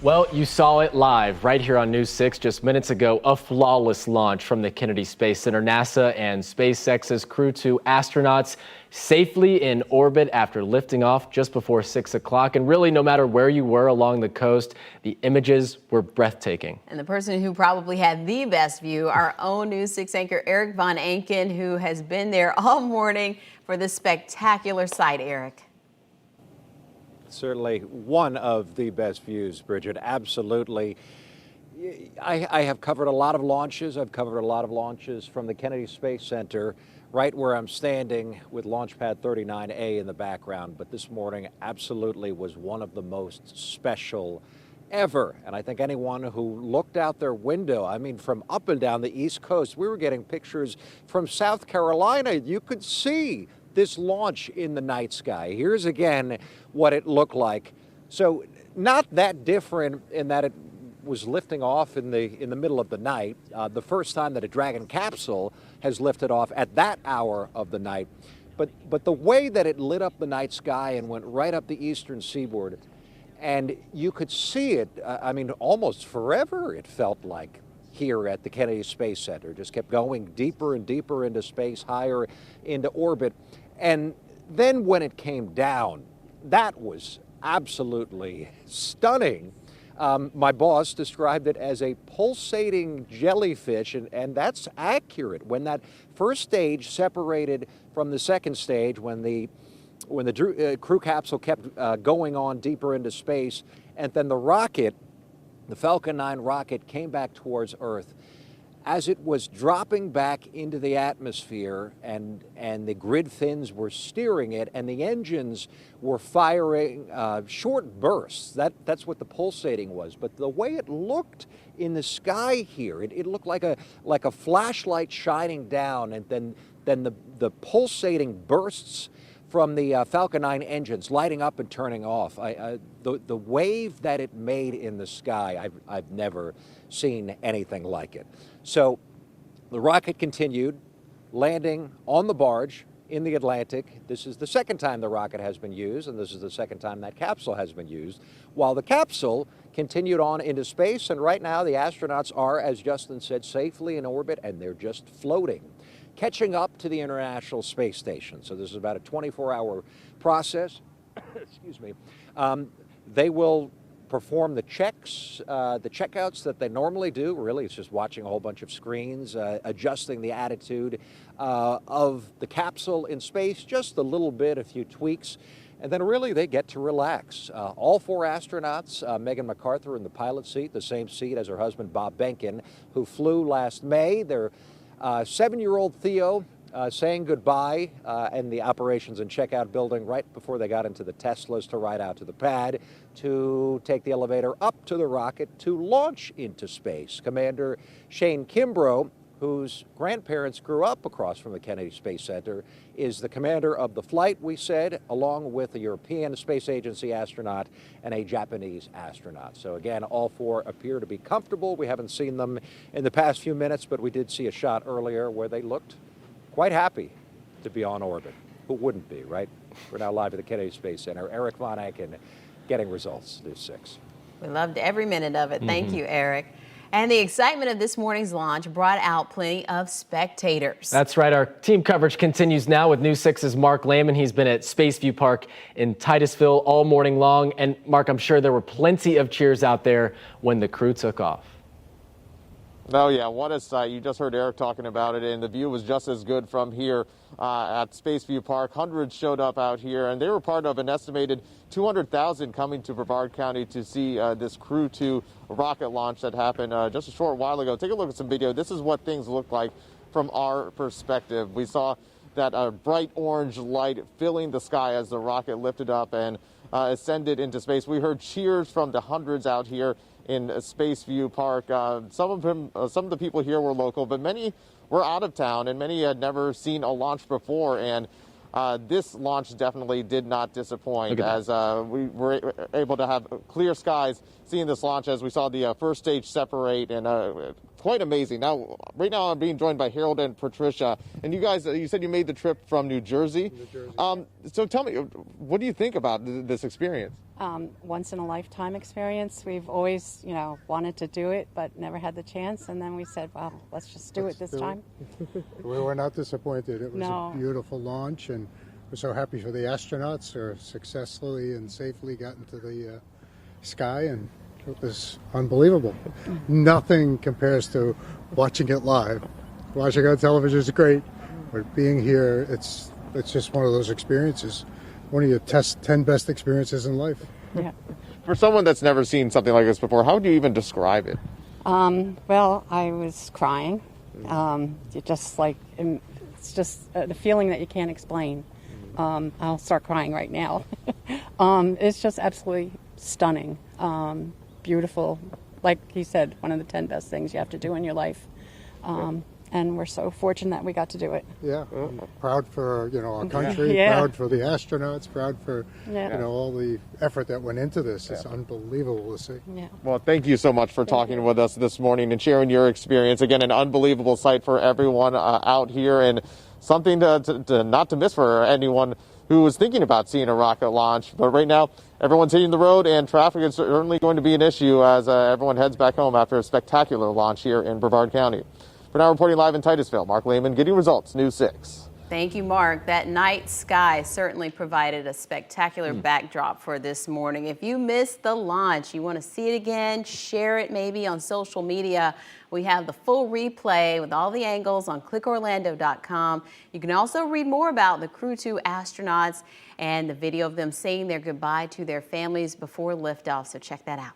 Well, you saw it live right here on News 6 just minutes ago. A flawless launch from the Kennedy Space Center. NASA and SpaceX's Crew-2 astronauts safely in orbit after lifting off just before 6 o'clock. And really, no matter where you were along the coast, the images were breathtaking. And the person who probably had the best view, our own News 6 anchor, Eric Von Anken, who has been there all morning for this spectacular sight. Eric. Certainly one of the best views, Bridget. Absolutely. I have covered a lot of launches. I've covered a lot of launches from the Kennedy Space Center, right where I'm standing with Launch Pad 39A in the background. But this morning absolutely was one of the most special ever. And I think anyone who looked out their window, I mean, from up and down the East Coast, we were getting pictures from South Carolina. You could see this launch in the night sky. Here's again what it looked like. So not that different in that it was lifting off in the middle of the night. The first time that a Dragon capsule has lifted off at that hour of the night. But the way that it lit up the night sky and went right up the eastern seaboard, and you could see it, I mean, almost forever it felt like here at the Kennedy Space Center. Just kept going deeper and deeper into space, higher into orbit. And then when it came down, that was absolutely stunning. My boss described it as a pulsating jellyfish, and that's accurate. When that first stage separated from the second stage, when the crew capsule kept going on deeper into space, and then the rocket, the Falcon 9 rocket, came back towards Earth. As it was dropping back into the atmosphere and the grid fins were steering it and the engines were firing short bursts, that's what the pulsating was. But the way it looked in the sky here, it looked like a flashlight shining down, and then the pulsating bursts from the Falcon 9 engines lighting up and turning off. The wave that it made in the sky, I've never seen anything like it. So the rocket continued, landing on the barge in the Atlantic. This is the second time the rocket has been used, and this is the second time that capsule has been used, while the capsule continued on into space. And right now the astronauts are, as Justin said, safely in orbit, and they're just floating, catching up to the International Space Station. So this is about a 24-hour process. Excuse me. They will perform the checks, the checkouts that they normally do. Really, it's just watching a whole bunch of screens, adjusting the attitude of the capsule in space, just a little bit, a few tweaks. And then really they get to relax. All four astronauts, Megan McArthur in the pilot seat, the same seat as her husband Bob Behnken, who flew last May. Their 7-year-old Theo saying goodbye in the operations and checkout building right before they got into the Teslas to ride out to the pad to take the elevator up to the rocket to launch into space. Commander Shane Kimbrough, whose grandparents grew up across from the Kennedy Space Center, is the commander of the flight, we said, along with a European Space Agency astronaut and a Japanese astronaut. So again, all four appear to be comfortable. We haven't seen them in the past few minutes, but we did see a shot earlier where they looked quite happy to be on orbit. Who wouldn't be, right? We're now live at the Kennedy Space Center. Eric Von Anken getting results, News 6. We loved every minute of it. Thank you, Eric. And the excitement of this morning's launch brought out plenty of spectators. That's right. Our team coverage continues now with News 6's Mark Lehman. He's been at Spaceview Park in Titusville all morning long. And Mark, I'm sure there were plenty of cheers out there when the crew took off. Oh, yeah, what a sight. You just heard Eric talking about it, and the view was just as good from here at Spaceview Park. Hundreds showed up out here, and they were part of an estimated 200,000 coming to Brevard County to see this Crew-2 rocket launch that happened just a short while ago. Take a look at some video. This is what things look like from our perspective. We saw that bright orange light filling the sky as the rocket lifted up and ascended into space. We heard cheers from the hundreds out here in Spaceview Park. Some of the people here were local, but many were out of town, and many had never seen a launch before. And this launch definitely did not disappoint, as we were able to have clear skies seeing this launch as we saw the first stage separate and quite amazing. Now, right now I'm being joined by Harold and Patricia, and you guys, you said you made the trip from New Jersey. So tell me, what do you think about this experience? Once in a lifetime experience. We've always, wanted to do it, but never had the chance. And then we said, well, let's just do it this time. We were not disappointed. It was No. a beautiful launch, and we're so happy for the astronauts who successfully and safely got into the sky, and it was unbelievable. Nothing compares to watching it live. Watching on television is great, but being here, it's just one of those experiences. One of your 10 best experiences in life. Yeah. For someone that's never seen something like this before, how would you even describe it? Well, I was crying. It's just a feeling that you can't explain. I'll start crying right now. It's just absolutely stunning, beautiful. Like he said, one of the 10 best things you have to do in your life. And we're so fortunate that we got to do it. Yeah, I'm proud for our country, Yeah. proud for the astronauts, proud for Yeah. all the effort that went into this. It's unbelievable to see. Yeah. Well, thank you so much for talking with us this morning and sharing your experience. Again, an unbelievable sight for everyone out here, and something to not to miss for anyone who was thinking about seeing a rocket launch. But right now, everyone's hitting the road, and traffic is certainly going to be an issue as everyone heads back home after a spectacular launch here in Brevard County. For now, reporting live in Titusville, Mark Lehman, Getting Results, News 6. Thank you, Mark. That night sky certainly provided a spectacular backdrop for this morning. If you missed the launch, you want to see it again, share it maybe on social media. We have the full replay with all the angles on clickorlando.com. You can also read more about the Crew-2 astronauts and the video of them saying their goodbye to their families before liftoff, so check that out.